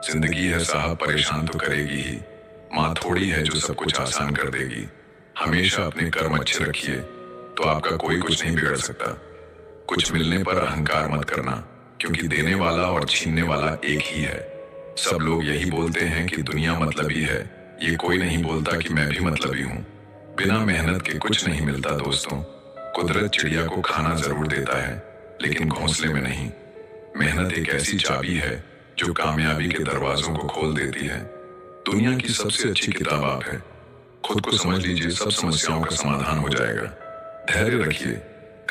जिंदगी है साहब, परेशान तो करेगी ही। माँ थोड़ी है जो सब कुछ आसान कर देगी। हमेशा अपने कर्म अच्छे रखिए तो आपका कोई कुछ नहीं बिगड़ सकता। कुछ मिलने पर अहंकार मत करना, क्योंकि देने वाला और छीनने वाला एक ही है। सब लोग यही बोलते हैं कि दुनिया मतलबी है, ये कोई नहीं बोलता कि मैं भी मतलबी हूँ। बिना मेहनत के कुछ नहीं मिलता दोस्तों। कुदरत चिड़िया को खाना जरूर देता है, लेकिन घोंसले में नहीं। मेहनत एक ऐसी चाबी है जो कामयाबी के दरवाजों को खोल देती है। दुनिया की सबसे अच्छी किताब आप है। खुद को समझ लीजिए, सब समस्याओं का समाधान हो जाएगा। धैर्य रखिए।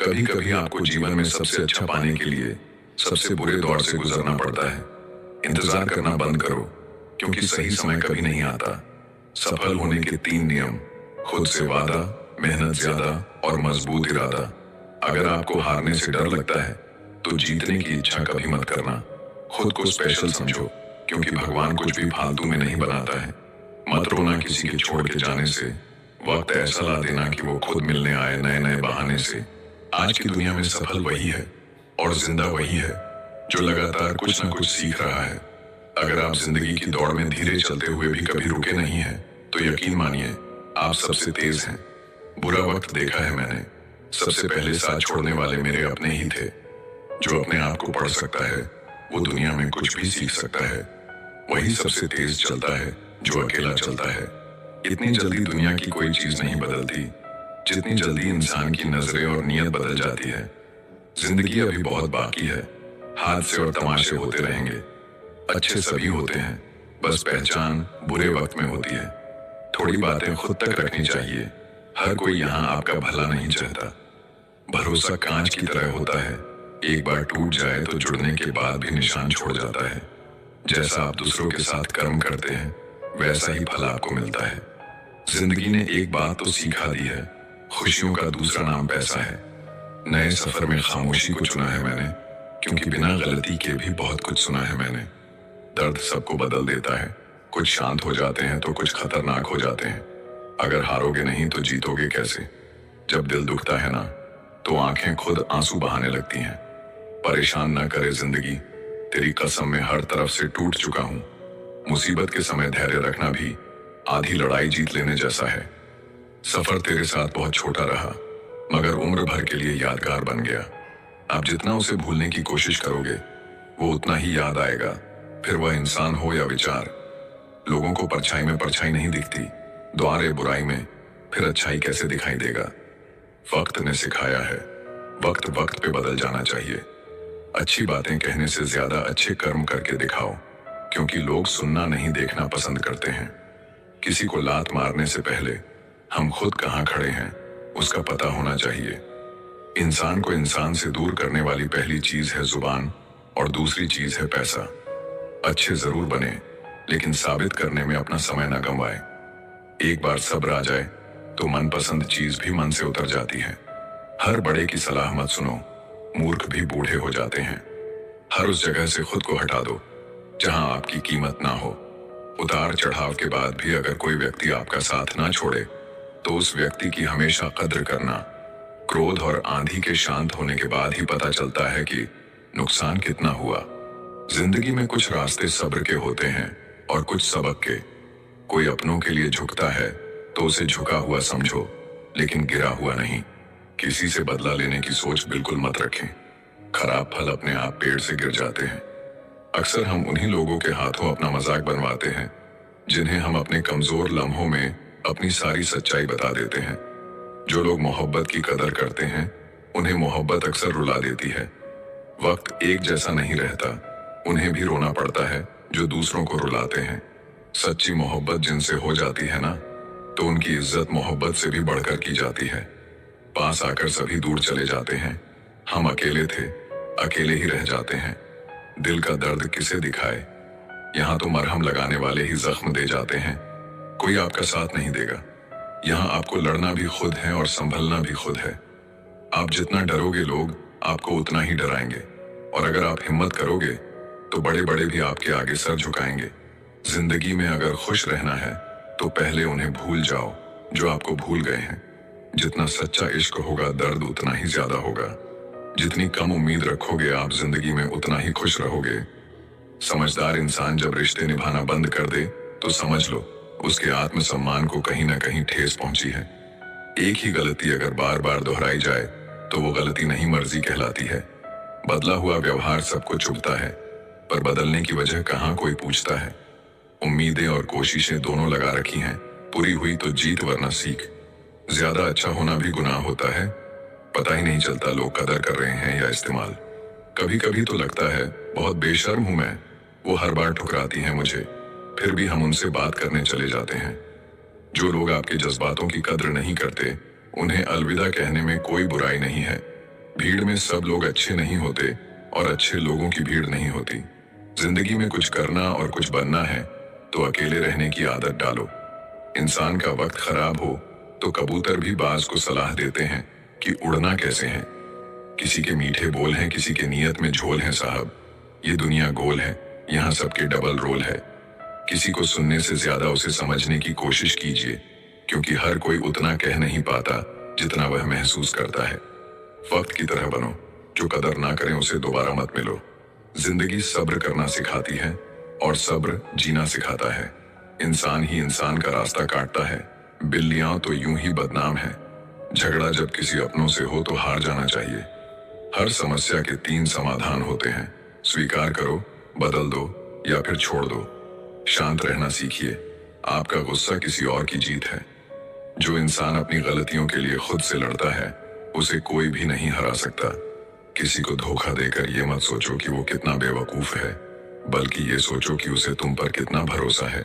कभी कभी आपको जीवन में सबसे अच्छा पाने के लिए सबसे बुरे दौर से गुजरना पड़ता है। इंतजार करना बंद करो, क्योंकि सही समय कभी नहीं आता। सफल होने के 3 नियम: खुद से वादा, मेहनत ज्यादा और मजबूत इरादा। अगर आपको हारने से डर लगता है तो जीतने की इच्छा कभी मत करना। खुद को स्पेशल समझो, क्योंकि भगवान कुछ भी फालतू में नहीं बनाता है। मत रोना किसी के छोड़ के जाने से। वक्त ऐसा ला देना कि वो खुद मिलने आए नए नए बहाने से। आज की दुनिया में सफल वही है और जिंदा वही है जो लगातार कुछ ना कुछ सीख रहा है। अगर आप जिंदगी की दौड़ में धीरे चलते हुए भी कभी रुके नहीं हैं, तो यकीन मानिए आप सबसे तेज हैं। बुरा वक्त देखा है मैंने। सबसे पहले साथ छोड़ने वाले मेरे अपने ही थे। जो अपने आप को पढ़ सकता है वो दुनिया में कुछ भी सीख सकता है। वही सबसे तेज चलता है जो अकेला चलता है। इतनी जल्दी दुनिया की कोई चीज नहीं बदलती जितनी जल्दी इंसान की नजरें और नीयत बदल जाती है। जिंदगी अभी बहुत बाकी है। हादसे और तमाशे होते रहेंगे। अच्छे सभी होते हैं, बस पहचान बुरे वक्त में होती है। थोड़ी बातें खुद तक रखनी चाहिए। हर कोई यहाँ आपका भला नहीं चाहता। भरोसा कांच की तरह होता है, एक बार टूट जाए तो जुड़ने के बाद भी निशान छोड़ जाता है। जैसा आप दूसरों के साथ कर्म करते हैं वैसा ही फल आपको मिलता है। जिंदगी ने एक बात तो सिखा दी है, खुशियों का दूसरा नाम पैसा है। नए सफर में खामोशी को चुना है मैंने, क्योंकि बिना गलती के भी बहुत कुछ सुना है मैंने। दर्द सबको बदल देता है, कुछ शांत हो जाते हैं तो कुछ खतरनाक हो जाते हैं। अगर हारोगे नहीं तो जीतोगे कैसे? जब दिल दुखता है ना, तो आंखें खुद आंसू बहाने लगती हैं। परेशान ना करे जिंदगी, तेरी कसम में हर तरफ से टूट चुका हूँ। मुसीबत के समय धैर्य रखना भी आधी लड़ाई जीत लेने जैसा है। सफर तेरे साथ बहुत छोटा रहा, मगर उम्र भर के लिए यादगार बन गया। आप जितना उसे भूलने की कोशिश करोगे वो उतना ही याद आएगा। फिर वह इंसान हो या विचार। लोगों को परछाई में परछाई नहीं दिखती, द्वारे बुराई में फिर अच्छाई कैसे दिखाई देगा? वक्त ने सिखाया है, वक्त वक्त पे बदल जाना चाहिए। अच्छी बातें कहने से ज्यादा अच्छे कर्म करके दिखाओ, क्योंकि लोग सुनना नहीं देखना पसंद करते हैं। किसी को लात मारने से पहले हम खुद कहाँ खड़े हैं उसका पता होना चाहिए। इंसान को इंसान से दूर करने वाली पहली चीज है जुबान और दूसरी चीज है पैसा। अच्छे जरूर बने, लेकिन साबित करने में अपना समय न गंवाए। एक बार सब्र आ जाए तो मनपसंद चीज भी मन से उतर जाती है। हर बड़े की सलाह मत सुनो, मूर्ख भी बूढ़े हो जाते हैं। हर उस जगह से खुद को हटा दो जहां आपकी कीमत ना हो। उतार चढ़ाव के बाद भी अगर कोई व्यक्ति आपका साथ ना छोड़े तो उस व्यक्ति की हमेशा कद्र करना। क्रोध और आंधी के शांत होने के बाद ही पता चलता है कि नुकसान कितना हुआ। जिंदगी में कुछ रास्ते सब्र के होते हैं और कुछ सबक के। कोई अपनों के लिए झुकता है तो उसे झुका हुआ समझो, लेकिन गिरा हुआ नहीं। किसी से बदला लेने की सोच बिल्कुल मत रखें। खराब फल अपने आप पेड़ से गिर जाते हैं। अक्सर हम उन्हीं लोगों के हाथों अपना मजाक बनवाते हैं जिन्हें हम अपने कमजोर लम्हों में अपनी सारी सच्चाई बता देते हैं। जो लोग मोहब्बत की कदर करते हैं उन्हें मोहब्बत अक्सर रुला देती है। वक्त एक जैसा नहीं रहता, उन्हें भी रोना पड़ता है जो दूसरों को रुलाते हैं। सच्ची मोहब्बत जिनसे हो जाती है ना, तो उनकी इज्जत मोहब्बत से भी बढ़कर की जाती है। पास आकर सभी दूर चले जाते हैं। हम अकेले थे, अकेले ही रह जाते हैं। दिल का दर्द किसे दिखाए? यहाँ तो मरहम लगाने वाले ही जख्म दे जाते हैं, कोई आपका साथ नहीं देगा। यहाँ आपको लड़ना भी खुद है और संभलना भी खुद है। आप जितना डरोगे लोग आपको उतना ही डराएंगे, और अगर आप हिम्मत करोगे तो बड़े बड़े भी आपके आगे सर झुकाएंगे। जिंदगी में अगर खुश रहना है तो पहले उन्हें भूल जाओ जो आपको भूल गए हैं। जितना सच्चा इश्क होगा दर्द उतना ही ज्यादा होगा। जितनी कम उम्मीद रखोगे आप जिंदगी में उतना ही खुश रहोगे। समझदार इंसान जब रिश्ते निभाना बंद कर दे तो समझ लो उसके आत्मसम्मान को कहीं ना कहीं ठेस पहुंची है। एक ही गलती अगर बार बार दोहराई जाए तो वो गलती नहीं मर्जी कहलाती है। बदला हुआ व्यवहार सबको चुभता है, पर बदलने की वजह कहाँ कोई पूछता है। उम्मीदें और कोशिशें दोनों लगा रखी हैं, पूरी हुई तो जीत वरना सीख। ज्यादा अच्छा होना भी गुनाह होता है, पता ही नहीं चलता लोग कदर कर रहे हैं या इस्तेमाल। कभी कभी तो लगता है बहुत बेशर्म हूं मैं, वो हर बार ठुकराती हैं मुझे, फिर भी हम उनसे बात करने चले जाते हैं। जो लोग आपके जज्बातों की कद्र नहीं करते उन्हें अलविदा कहने में कोई बुराई नहीं है। भीड़ में सब लोग अच्छे नहीं होते और अच्छे लोगों की भीड़ नहीं होती। जिंदगी में कुछ करना और कुछ बनना है तो अकेले रहने की आदत डालो। इंसान का वक्त खराब हो तो कबूतर भी बाज को सलाह देते हैं कि उड़ना कैसे है। किसी के मीठे बोल हैं, किसी के नियत में झोल है साहब। ये दुनिया गोल है, यहाँ सबके डबल रोल है। किसी को सुनने से ज्यादा उसे समझने की कोशिश कीजिए, क्योंकि हर कोई उतना कह नहीं पाता जितना वह महसूस करता है। वक्त की तरह बनो, जो कदर ना करें उसे दोबारा मत मिलो। जिंदगी सब्र करना सिखाती है और सब्र जीना सिखाता है। इंसान ही इंसान का रास्ता काटता है, बिल्लियां तो यूं ही बदनाम है। झगड़ा जब किसी अपनों से हो तो हार जाना चाहिए। हर समस्या के 3 समाधान होते हैं, स्वीकार करो, बदल दो या फिर छोड़ दो। शांत रहना सीखिए, आपका गुस्सा किसी और की जीत है। जो इंसान अपनी गलतियों के लिए खुद से लड़ता है उसे कोई भी नहीं हरा सकता। किसी को धोखा देकर ये मत सोचो कि वो कितना बेवकूफ है, बल्कि ये सोचो कि उसे तुम पर कितना भरोसा है।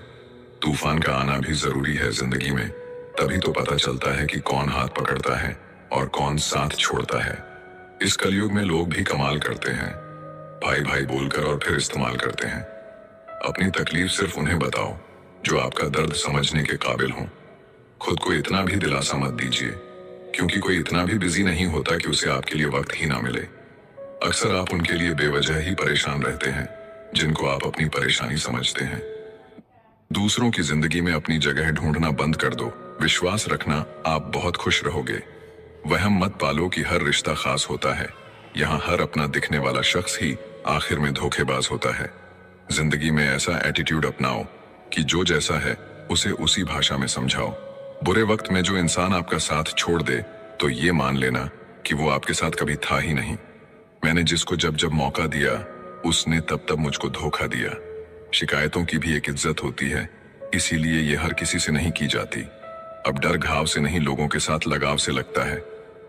तूफान का आना भी जरूरी है जिंदगी में, तभी तो पता चलता है कि कौन हाथ पकड़ता है और कौन साथ छोड़ता है। इस कलयुग में लोग भी कमाल करते हैं, भाई भाई बोलकर और फिर इस्तेमाल करते हैं। अपनी तकलीफ सिर्फ उन्हें बताओ जो आपका दर्द समझने के काबिल हों। खुद को इतना भी दिलासा मत दीजिए, क्योंकि कोई इतना भी बिजी नहीं होता कि उसे आपके लिए वक्त ही ना मिले। अक्सर आप उनके लिए बेवजह ही परेशान रहते हैं जिनको आप अपनी परेशानी समझते हैं। दूसरों की जिंदगी में अपनी जगह ढूंढना बंद कर दो। विश्वास रखना, आप बहुत खुश रहोगे। वहम मत पालो कि हर रिश्ता खास होता है। यहाँ हर अपना दिखने वाला शख्स ही आखिर में धोखेबाज होता है। जिंदगी में ऐसा एटीट्यूड अपनाओ कि जो जैसा है उसे उसी भाषा में समझाओ। बुरे वक्त में जो इंसान आपका साथ छोड़ दे तो ये मान लेना कि वो आपके साथ कभी था ही नहीं। मैंने जिसको जब जब मौका दिया उसने तब तब मुझको धोखा दिया। शिकायतों की भी एक इज्जत होती है, इसीलिए ये हर किसी से नहीं की जाती। अब डर घाव से नहीं, लोगों के साथ लगाव से लगता है।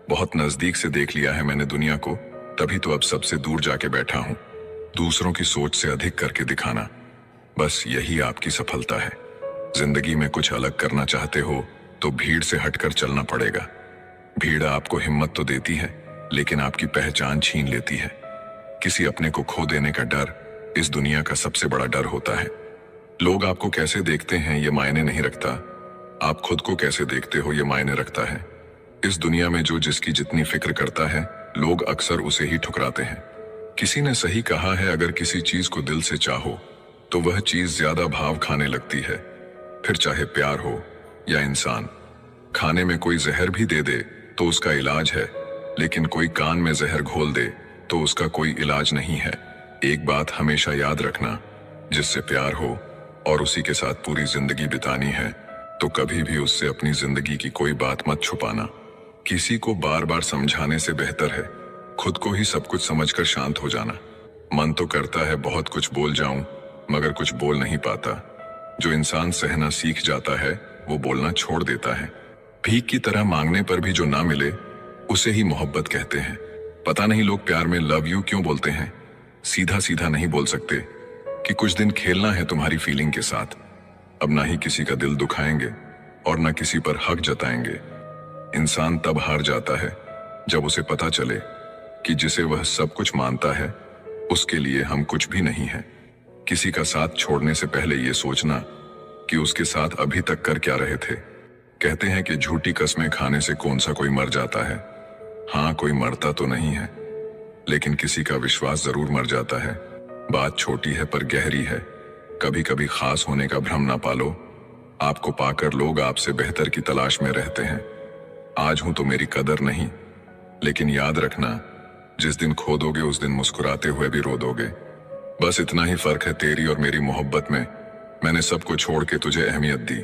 बहुत नजदीक से देख लिया है मैंने दुनिया को, तभी तो अब सबसे दूर जाके बैठा हूं। दूसरों की सोच से अधिक करके दिखाना, बस यही आपकी सफलता है। जिंदगी में कुछ अलग करना चाहते हो तो भीड़ से हटकर चलना पड़ेगा। भीड़ आपको हिम्मत तो देती है, लेकिन आपकी पहचान छीन लेती है। किसी अपने को खो देने का डर इस दुनिया का सबसे बड़ा डर होता है। लोग आपको कैसे देखते हैं ये मायने नहीं रखता, आप खुद को कैसे देखते हो ये मायने रखता है। इस दुनिया में जो जिसकी जितनी फिक्र करता है, लोग अक्सर उसे ही ठुकराते हैं। किसी ने सही कहा है, अगर किसी चीज को दिल से चाहो तो वह चीज ज्यादा भाव खाने लगती है, फिर चाहे प्यार हो या इंसान। खाने में कोई जहर भी दे दे तो उसका इलाज है, लेकिन कोई कान में जहर घोल दे तो उसका कोई इलाज नहीं है। एक बात हमेशा याद रखना, जिससे प्यार हो और उसी के साथ पूरी जिंदगी बितानी है तो कभी भी उससे अपनी जिंदगी की कोई बात मत छुपाना। किसी को बार बार समझाने से बेहतर है खुद को ही सब कुछ समझकर शांत हो जाना। मन तो करता है बहुत कुछ बोल जाऊं, मगर कुछ बोल नहीं पाता। जो इंसान सहना सीख जाता है वो बोलना छोड़ देता है। भीख की तरह मांगने पर भी जो ना मिले उसे ही मोहब्बत कहते हैं। पता नहीं लोग प्यार में लव यू क्यों बोलते हैं, सीधा सीधा नहीं बोल सकते कि कुछ दिन खेलना है तुम्हारी फीलिंग के साथ। अब ना ही किसी का दिल दुखाएंगे और ना किसी पर हक जताएंगे। इंसान तब हार जाता है जब उसे पता चले कि जिसे वह सब कुछ मानता है उसके लिए हम कुछ भी नहीं है। किसी का साथ छोड़ने से पहले ये सोचना कि उसके साथ अभी तक कर क्या रहे थे। कहते हैं कि झूठी कस्में खाने से कौन सा कोई मर जाता है। हाँ, कोई मरता तो नहीं है, लेकिन किसी का विश्वास जरूर मर जाता है। बात छोटी है पर गहरी है। कभी कभी खास होने का भ्रम ना पालो। आपको पाकर लोग आपसे बेहतर की तलाश में रहते हैं। आज हूं तो मेरी कदर नहीं, लेकिन याद रखना जिस दिन खो दोगे उस दिन मुस्कुराते हुए भी रो दोगे। बस इतना ही फर्क है तेरी और मेरी मोहब्बत में। मैंने सबको छोड़ के तुझे अहमियत दी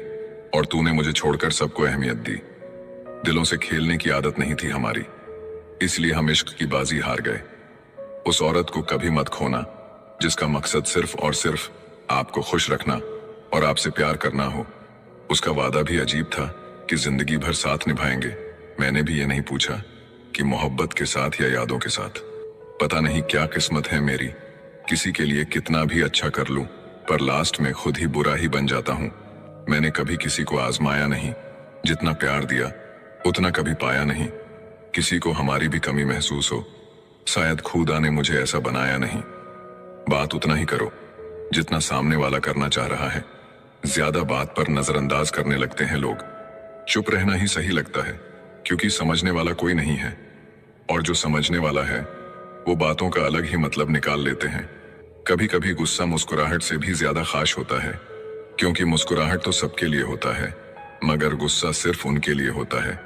और तूने मुझे छोड़कर सबको अहमियत दी। दिलों से खेलने की आदत नहीं थी हमारी, इसलिए हम इश्क की बाजी हार गए। उस औरत को कभी मत खोना जिसका मकसद सिर्फ और सिर्फ आपको खुश रखना और आपसे प्यार करना हो। उसका वादा भी अजीब था कि जिंदगी भर साथ निभाएंगे। मैंने भी ये नहीं पूछा कि मोहब्बत के साथ या यादों के साथ। पता नहीं क्या किस्मत है मेरी, किसी के लिए कितना भी अच्छा कर लूं पर लास्ट में खुद ही बुरा ही बन जाता हूं। मैंने कभी किसी को आजमाया नहीं, जितना प्यार दिया उतना कभी पाया नहीं। किसी को हमारी भी कमी महसूस हो, शायद खुदा ने मुझे ऐसा बनाया नहीं। बात उतना ही करो जितना सामने वाला करना चाह रहा है। ज्यादा बात पर नजरअंदाज करने लगते हैं लोग। चुप रहना ही सही लगता है क्योंकि समझने वाला कोई नहीं है, और जो समझने वाला है वो बातों का अलग ही मतलब निकाल लेते हैं। कभी कभी गुस्सा मुस्कुराहट से भी ज्यादा खास होता है, क्योंकि मुस्कुराहट तो सबके लिए होता है मगर गुस्सा सिर्फ उनके लिए होता है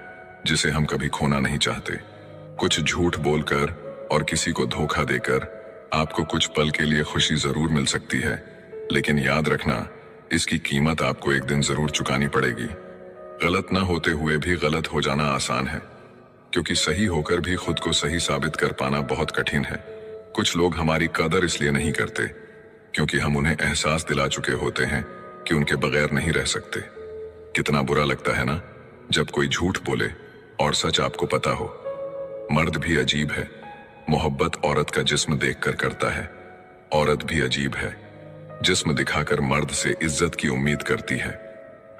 जिसे हम कभी खोना नहीं चाहते। कुछ झूठ बोलकर और किसी को धोखा देकर आपको कुछ पल के लिए खुशी जरूर मिल सकती है, लेकिन याद रखना इसकी कीमत आपको एक दिन जरूर चुकानी पड़ेगी। गलत ना होते हुए भी गलत हो जाना आसान है, क्योंकि सही होकर भी खुद को सही साबित कर पाना बहुत कठिन है। कुछ लोग हमारी कदर इसलिए नहीं करते क्योंकि हम उन्हें एहसास दिला चुके होते हैं कि उनके बगैर नहीं रह सकते। कितना बुरा लगता है ना जब कोई झूठ बोले और सच आपको पता हो। मर्द भी अजीब है, मोहब्बत औरत का जिस्म देखकर करता है। औरत भी अजीब है, जिस्म दिखाकर मर्द से इज्जत की उम्मीद करती है।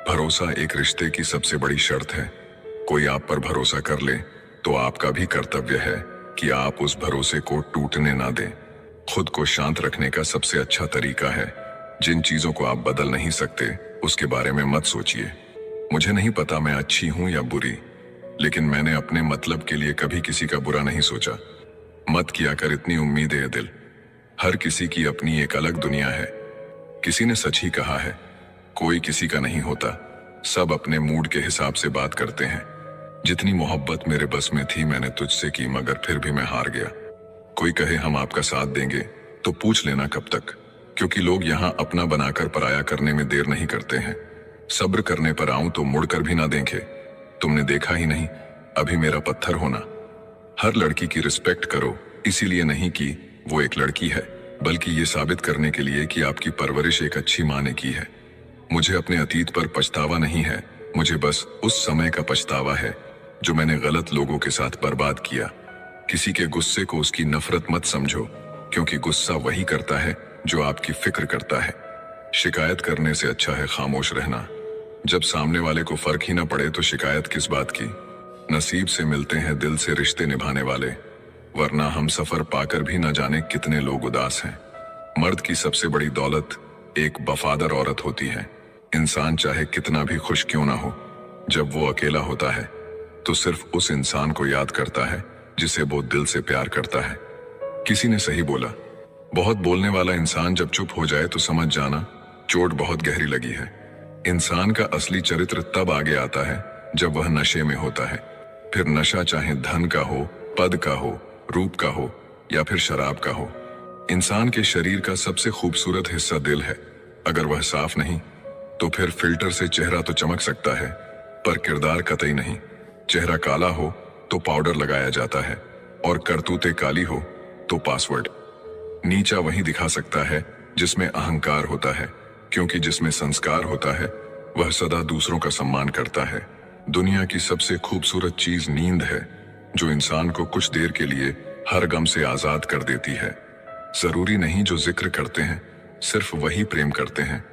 भरोसा एक रिश्ते की सबसे बड़ी शर्त है। कोई आप पर भरोसा कर ले तो आपका भी कर्तव्य है कि आप उस भरोसे को टूटने ना दें। खुद को शांत रखने का सबसे अच्छा तरीका है, जिन चीजों को आप बदल नहीं सकते उसके बारे में मत सोचिए। मुझे नहीं पता मैं अच्छी हूं या बुरी, लेकिन मैंने अपने मतलब के लिए कभी किसी का बुरा नहीं सोचा। मत किया कर इतनी उम्मीदें ये दिल, हर किसी की अपनी एक अलग दुनिया है। किसी ने सच ही कहा है, कोई किसी का नहीं होता, सब अपने मूड के हिसाब से बात करते हैं। जितनी मोहब्बत मेरे बस में थी मैंने तुझसे की, मगर फिर भी मैं हार गया। कोई कहे हम आपका साथ देंगे तो पूछ लेना कब तक, क्योंकि लोग यहाँ अपना बनाकर पराया करने में देर नहीं करते हैं। सब्र करने पर आऊं तो मुड़कर भी ना देखे। तुमने देखा ही नहीं अभी मेरा पत्थर होना। हर लड़की की रिस्पेक्ट करो, इसीलिए नहीं कि वो एक लड़की है, बल्कि ये साबित करने के लिए कि आपकी परवरिश एक अच्छी माँ ने की है। मुझे अपने अतीत पर पछतावा नहीं है, मुझे बस उस समय का पछतावा है जो मैंने गलत लोगों के साथ बर्बाद किया। किसी के गुस्से को उसकी नफरत मत समझो, क्योंकि गुस्सा वही करता है जो आपकी फिक्र करता है। शिकायत करने से अच्छा है खामोश रहना। जब सामने वाले को फर्क ही ना पड़े तो शिकायत किस बात की। नसीब से मिलते हैं दिल से रिश्ते निभाने वाले, वरना हम सफर पाकर भी न जाने कितने लोग उदास हैं। मर्द की सबसे बड़ी दौलत एक वफादार औरत होती है। इंसान चाहे कितना भी खुश क्यों ना हो, जब वो अकेला होता है तो सिर्फ उस इंसान को याद करता है जिसे वो दिल से प्यार करता है। किसी ने सही बोला, बहुत बोलने वाला इंसान जब चुप हो जाए तो समझ जाना चोट बहुत गहरी लगी है। इंसान का असली चरित्र तब आगे आता है जब वह नशे में होता है। फिर नशा चाहे धन का हो, पद का हो, रूप का हो या फिर शराब का हो। इंसान के शरीर का सबसे खूबसूरत हिस्सा दिल है। अगर वह साफ नहीं तो फिर फिल्टर से चेहरा तो चमक सकता है, पर किरदार कतई नहीं। चेहरा काला हो तो पाउडर लगाया जाता है, और करतूतें काली हो तो पासवर्ड। नीचा वही दिखा सकता है जिसमें अहंकार होता है, क्योंकि जिसमें संस्कार होता है वह सदा दूसरों का सम्मान करता है। दुनिया की सबसे खूबसूरत चीज नींद है, जो इंसान को कुछ देर के लिए हर गम से आजाद कर देती है। जरूरी नहीं जो जिक्र करते हैं सिर्फ वही प्रेम करते हैं,